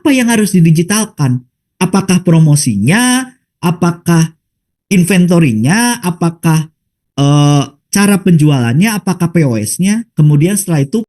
apa yang harus didigitalkan? Apakah promosinya, apakah inventorinya, apakah cara penjualannya, apakah POS-nya? Kemudian setelah itu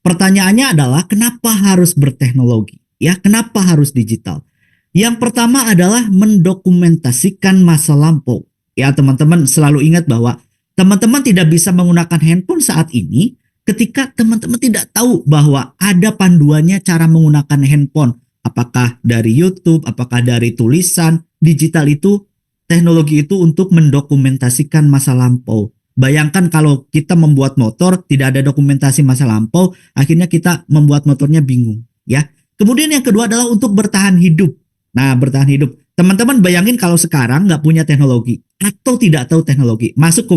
pertanyaannya adalah kenapa harus berteknologi? Ya, kenapa harus digital? Yang pertama adalah mendokumentasikan masa lampau. Ya, teman-teman selalu ingat bahwa teman-teman tidak bisa menggunakan handphone saat ini ketika teman-teman tidak tahu bahwa ada panduannya cara menggunakan handphone. Apakah dari YouTube, apakah dari tulisan, digital itu, teknologi itu untuk mendokumentasikan masa lampau. Bayangkan kalau kita membuat motor, tidak ada dokumentasi masa lampau, akhirnya kita membuat motornya bingung. Ya. Kemudian yang kedua adalah untuk bertahan hidup. Nah, bertahan hidup. Teman-teman bayangin kalau sekarang nggak punya teknologi atau tidak tahu teknologi, masuk ke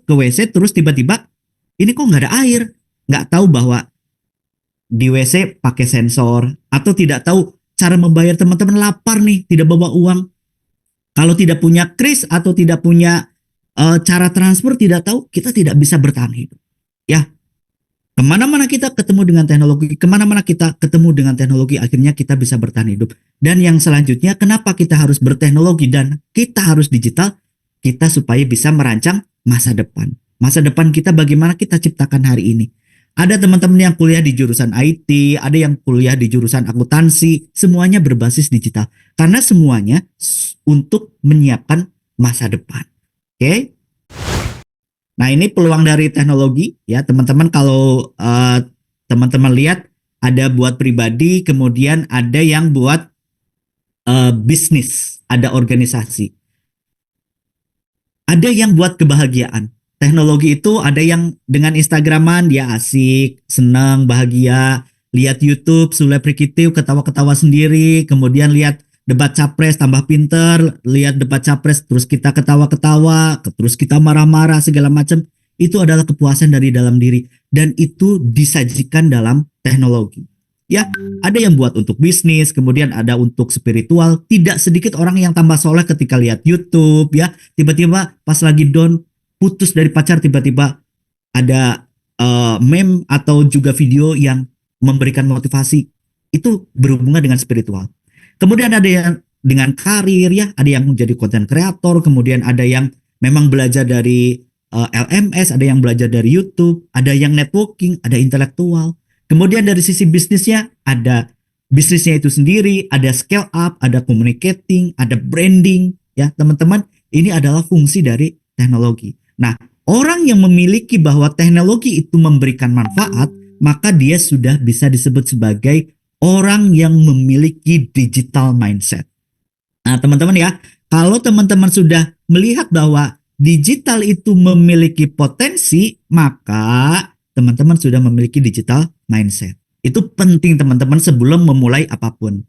WC terus tiba-tiba ini kok nggak ada air, nggak tahu bahwa di WC pakai sensor atau tidak tahu cara membayar, teman-teman lapar nih, tidak bawa uang. Kalau tidak punya kris atau tidak punya cara transfer, tidak tahu, kita tidak bisa bertahan hidup. Ya, kemana-mana kita ketemu dengan teknologi, kemana-mana kita ketemu dengan teknologi, akhirnya kita bisa bertahan hidup. Dan yang selanjutnya, kenapa kita harus berteknologi dan kita harus digital? Kita supaya bisa merancang masa depan. Masa depan kita bagaimana kita ciptakan hari ini. Ada teman-teman yang kuliah di jurusan IT, ada yang kuliah di jurusan akuntansi, semuanya berbasis digital. Karena semuanya untuk menyiapkan masa depan. Oke? Nah, ini peluang dari teknologi ya, teman-teman. Kalau teman-teman lihat ada buat pribadi, kemudian ada yang buat bisnis, ada organisasi. Ada yang buat kebahagiaan. Teknologi itu ada yang dengan Instagraman dia asik, senang, bahagia, lihat YouTube, selebriti ketawa-ketawa sendiri, kemudian lihat debat capres tambah pinter, lihat debat capres terus kita ketawa-ketawa, terus kita marah-marah segala macam. Itu adalah kepuasan dari dalam diri dan itu disajikan dalam teknologi. Ya, ada yang buat untuk bisnis, kemudian ada untuk spiritual. Tidak sedikit orang yang tambah soleh ketika lihat YouTube ya. Tiba-tiba pas lagi down, putus dari pacar, tiba-tiba ada meme atau juga video yang memberikan motivasi. Itu berhubungan dengan spiritual. Kemudian ada yang dengan karir ya, ada yang menjadi konten kreator, kemudian ada yang memang belajar dari LMS, ada yang belajar dari YouTube, ada yang networking, ada intelektual. Kemudian dari sisi bisnisnya, ada bisnisnya itu sendiri, ada scale up, ada communicating, ada branding ya teman-teman. Ini adalah fungsi dari teknologi. Nah, orang yang memiliki bahwa teknologi itu memberikan manfaat, maka dia sudah bisa disebut sebagai orang yang memiliki digital mindset. Nah, teman-teman ya, kalau teman-teman sudah melihat bahwa digital itu memiliki potensi, maka teman-teman sudah memiliki digital mindset. Itu penting teman-teman sebelum memulai apapun.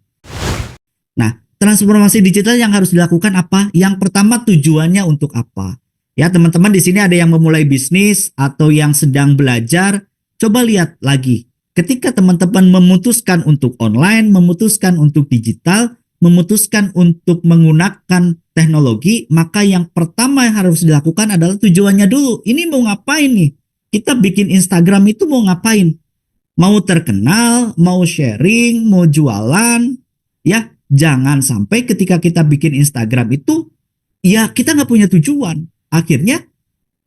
Nah, transformasi digital yang harus dilakukan apa? Yang pertama, tujuannya untuk apa? Ya, teman-teman di sini ada yang memulai bisnis atau yang sedang belajar. Coba lihat lagi. Ketika teman-teman memutuskan untuk online, memutuskan untuk digital, memutuskan untuk menggunakan teknologi, maka yang pertama yang harus dilakukan adalah tujuannya dulu. Ini mau ngapain nih? Kita bikin Instagram itu mau ngapain? Mau terkenal, mau sharing, mau jualan, ya jangan sampai ketika kita bikin Instagram itu, ya kita nggak punya tujuan. Akhirnya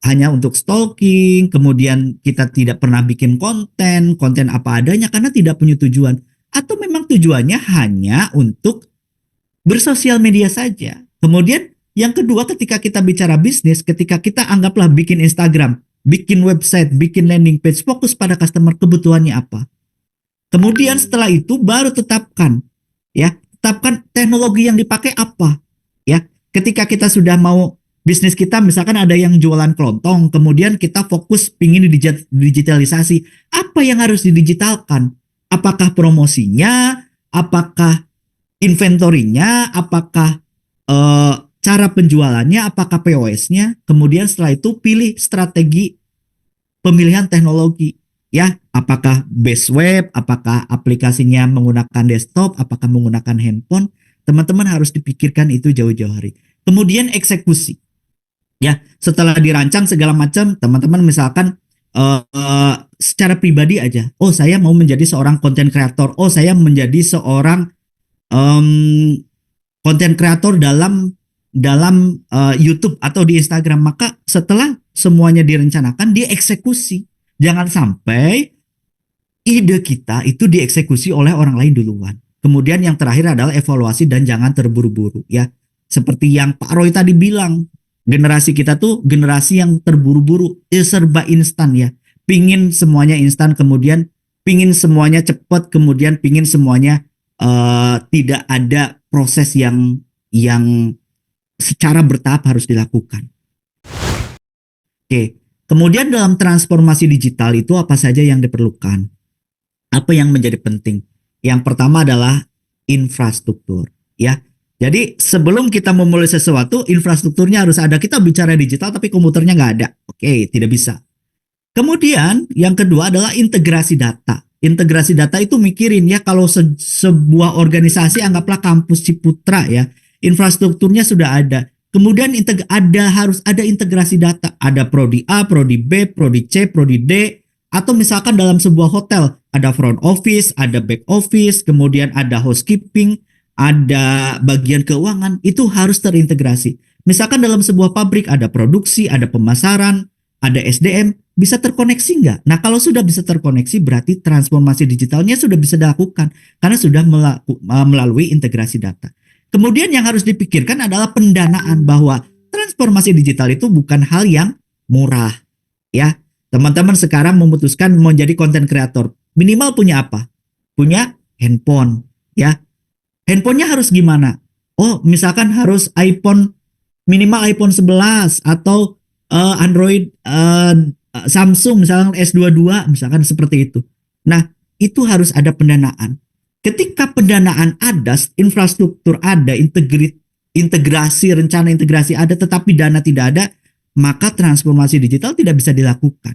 hanya untuk stalking, kemudian kita tidak pernah bikin konten apa adanya karena tidak punya tujuan. Atau memang tujuannya hanya untuk bersosial media saja. Kemudian yang kedua ketika kita bicara bisnis, ketika kita anggaplah bikin Instagram, bikin website, bikin landing page, fokus pada customer, kebutuhannya apa. Kemudian setelah itu baru tetapkan teknologi yang dipakai apa. Ya, ketika kita sudah mau bisnis kita, misalkan ada yang jualan kelontong, kemudian kita fokus pingin digitalisasi. Apa yang harus didigitalkan? Apakah promosinya? Apakah inventorinya? Apakah cara penjualannya? Apakah POS-nya? Kemudian setelah itu pilih strategi pemilihan teknologi. Ya, apakah base web, apakah aplikasinya menggunakan desktop, apakah menggunakan handphone, teman-teman harus dipikirkan itu jauh-jauh hari. Kemudian eksekusi. Ya, setelah dirancang segala macam, teman-teman misalkan secara pribadi aja, oh saya mau menjadi seorang content creator, oh saya menjadi seorang content creator dalam YouTube atau di Instagram, maka setelah semuanya direncanakan, dieksekusi. Jangan sampai ide kita itu dieksekusi oleh orang lain duluan. Kemudian yang terakhir adalah evaluasi dan jangan terburu-buru ya. Seperti yang Pak Roy tadi bilang, generasi kita tuh generasi yang terburu-buru, serba instan ya. Pingin semuanya instan, kemudian pingin semuanya cepat, kemudian pingin semuanya tidak ada proses yang secara bertahap harus dilakukan. Oke, kemudian dalam transformasi digital itu apa saja yang diperlukan? Apa yang menjadi penting? Yang pertama adalah infrastruktur, ya. Jadi sebelum kita memulai sesuatu, infrastrukturnya harus ada. Kita bicara digital tapi komputernya nggak ada. Oke, tidak bisa. Kemudian yang kedua adalah integrasi data. Integrasi data itu mikirin ya kalau sebuah organisasi anggaplah kampus Ciputra ya, infrastrukturnya sudah ada. Kemudian harus ada integrasi data. Ada prodi A, prodi B, prodi C, prodi D, atau misalkan dalam sebuah hotel ada front office, ada back office, kemudian ada housekeeping, ada bagian keuangan, itu harus terintegrasi. Misalkan dalam sebuah pabrik ada produksi, ada pemasaran, ada SDM, bisa terkoneksi nggak? Nah kalau sudah bisa terkoneksi berarti transformasi digitalnya sudah bisa dilakukan karena sudah melalui integrasi data. Kemudian yang harus dipikirkan adalah pendanaan, bahwa transformasi digital itu bukan hal yang murah ya. Teman-teman sekarang memutuskan mau jadi content creator, minimal punya apa? Punya handphone ya. Handphonenya harus gimana? Oh, misalkan harus minimal iPhone 11 atau Android Samsung misalkan S22 misalkan seperti itu. Nah, itu harus ada pendanaan. Ketika pendanaan ada, infrastruktur ada, integrasi, rencana integrasi ada, tetapi dana tidak ada, maka transformasi digital tidak bisa dilakukan.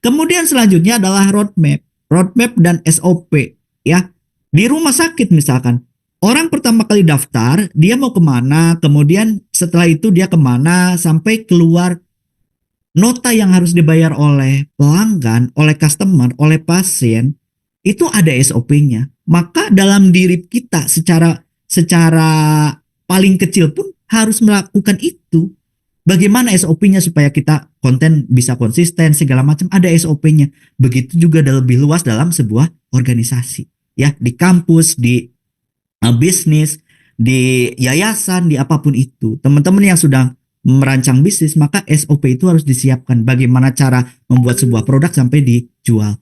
Kemudian selanjutnya adalah roadmap dan SOP ya. Di rumah sakit misalkan, orang pertama kali daftar, dia mau kemana, kemudian setelah itu dia kemana, sampai keluar nota yang harus dibayar oleh pelanggan, oleh customer, oleh pasien, itu ada SOP-nya. Maka dalam diri kita secara paling kecil pun harus melakukan itu. Bagaimana SOP-nya supaya kita konten bisa konsisten segala macam, ada SOP-nya. Begitu juga lebih luas dalam sebuah organisasi ya, di kampus, di bisnis, di yayasan, di apapun itu. Teman-teman yang sudah merancang bisnis, maka SOP itu harus disiapkan. Bagaimana cara membuat sebuah produk sampai dijual.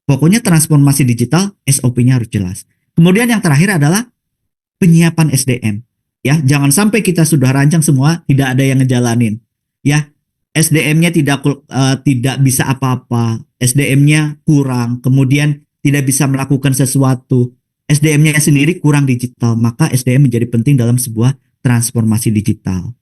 Pokoknya transformasi digital, SOP-nya harus jelas. Kemudian yang terakhir adalah penyiapan SDM. Ya, jangan sampai kita sudah rancang semua, tidak ada yang ngejalanin. Ya, SDM-nya tidak bisa apa-apa, SDM-nya kurang, kemudian tidak bisa melakukan sesuatu, SDM-nya sendiri kurang digital, maka SDM menjadi penting dalam sebuah transformasi digital.